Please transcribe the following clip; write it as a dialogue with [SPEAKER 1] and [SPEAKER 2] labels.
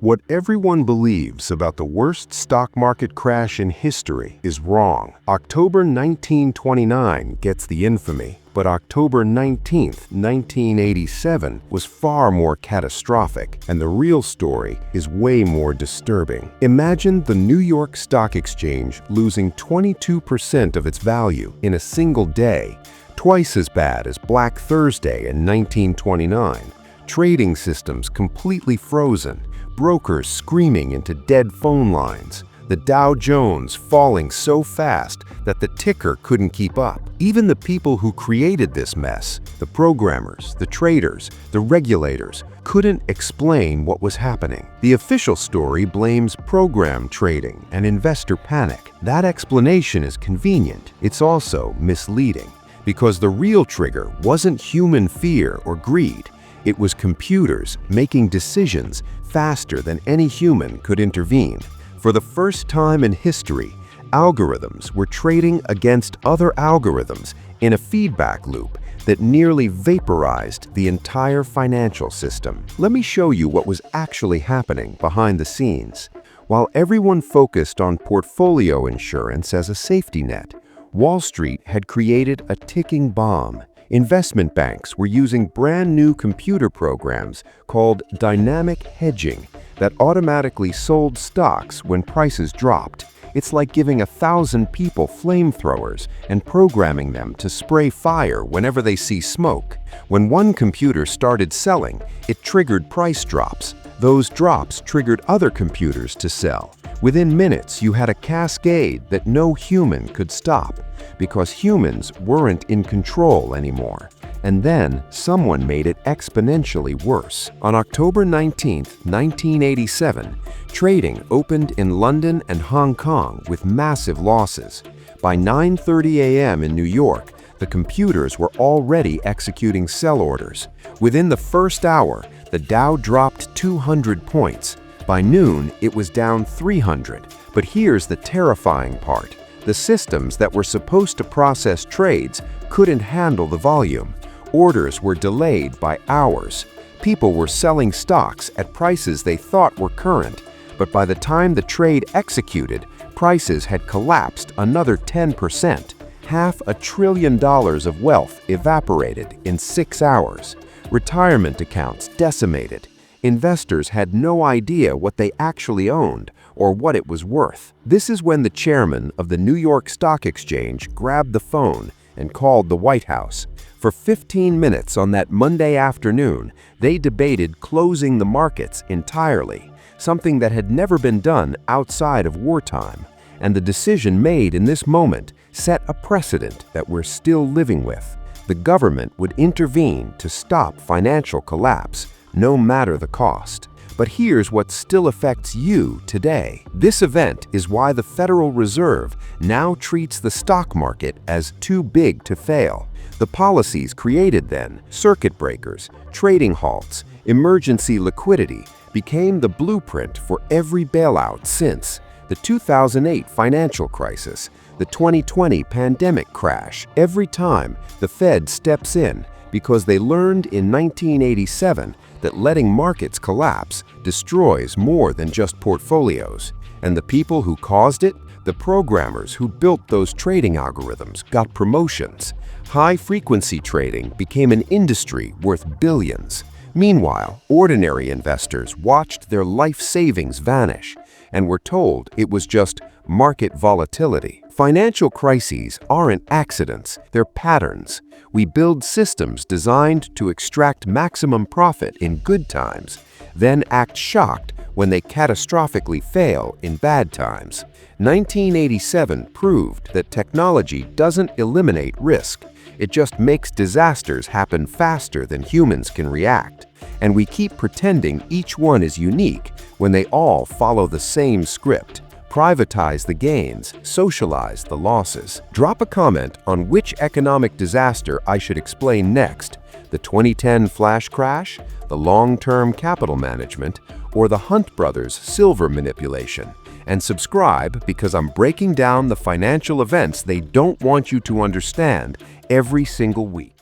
[SPEAKER 1] What everyone believes about the worst stock market crash in history is wrong. October 1929 gets the infamy, but October 19, 1987 was far more catastrophic, and the real story is way more disturbing. Imagine the New York Stock Exchange losing 22% of its value in a single day, twice as bad as Black Thursday in 1929. Trading systems completely frozen, brokers screaming into dead phone lines, the Dow Jones falling so fast that the ticker couldn't keep up. Even the people who created this mess, the programmers, the traders, the regulators, couldn't explain what was happening. The official story blames program trading and investor panic. That explanation is convenient. It's also misleading, because the real trigger wasn't human fear or greed. It was computers making decisions faster than any human could intervene. For the first time in history, algorithms were trading against other algorithms in a feedback loop that nearly vaporized the entire financial system. Let me show you what was actually happening behind the scenes. While everyone focused on portfolio insurance as a safety net, Wall Street had created a ticking bomb. Investment banks were using brand new computer programs called dynamic hedging that automatically sold stocks when prices dropped. It's like giving 1,000 people flamethrowers and programming them to spray fire whenever they see smoke. When one computer started selling, it triggered price drops. Those drops triggered other computers to sell. Within minutes, you had a cascade that no human could stop, because humans weren't in control anymore. And then someone made it exponentially worse. On October 19, 1987, trading opened in London and Hong Kong with massive losses. By 9:30 a.m. in New York, the computers were already executing sell orders. Within the first hour, the Dow dropped 200 points. By noon, it was down 300. But here's the terrifying part. The systems that were supposed to process trades couldn't handle the volume. Orders were delayed by hours. People were selling stocks at prices they thought were current, but by the time the trade executed, prices had collapsed another 10%. $500 billion of wealth evaporated in 6 hours. Retirement accounts decimated. Investors had no idea what they actually owned or what it was worth. This is when the chairman of the New York Stock Exchange grabbed the phone and called the White House. For 15 minutes on that Monday afternoon, they debated closing the markets entirely, something that had never been done outside of wartime. And the decision made in this moment set a precedent that we're still living with. The government would intervene to stop financial collapse, no matter the cost. But here's what still affects you today. This event is why the Federal Reserve now treats the stock market as too big to fail. The policies created then, circuit breakers, trading halts, emergency liquidity, became the blueprint for every bailout since. The 2008 financial crisis, the 2020 pandemic crash. Every time, the Fed steps in because they learned in 1987 that letting markets collapse destroys more than just portfolios. And the people who caused it, the programmers who built those trading algorithms, got promotions. High-frequency trading became an industry worth billions. Meanwhile, ordinary investors watched their life savings vanish and were told it was just market volatility. Financial crises aren't accidents, they're patterns. We build systems designed to extract maximum profit in good times, then act shocked when they catastrophically fail in bad times. 1987 proved that technology doesn't eliminate risk. It just makes disasters happen faster than humans can react. And we keep pretending each one is unique when they all follow the same script. Privatize the gains, socialize the losses. Drop a comment on which economic disaster I should explain next: the 2010 flash crash, the long-term capital management, or the Hunt brothers' silver manipulation. And subscribe, because I'm breaking down the financial events they don't want you to understand every single week.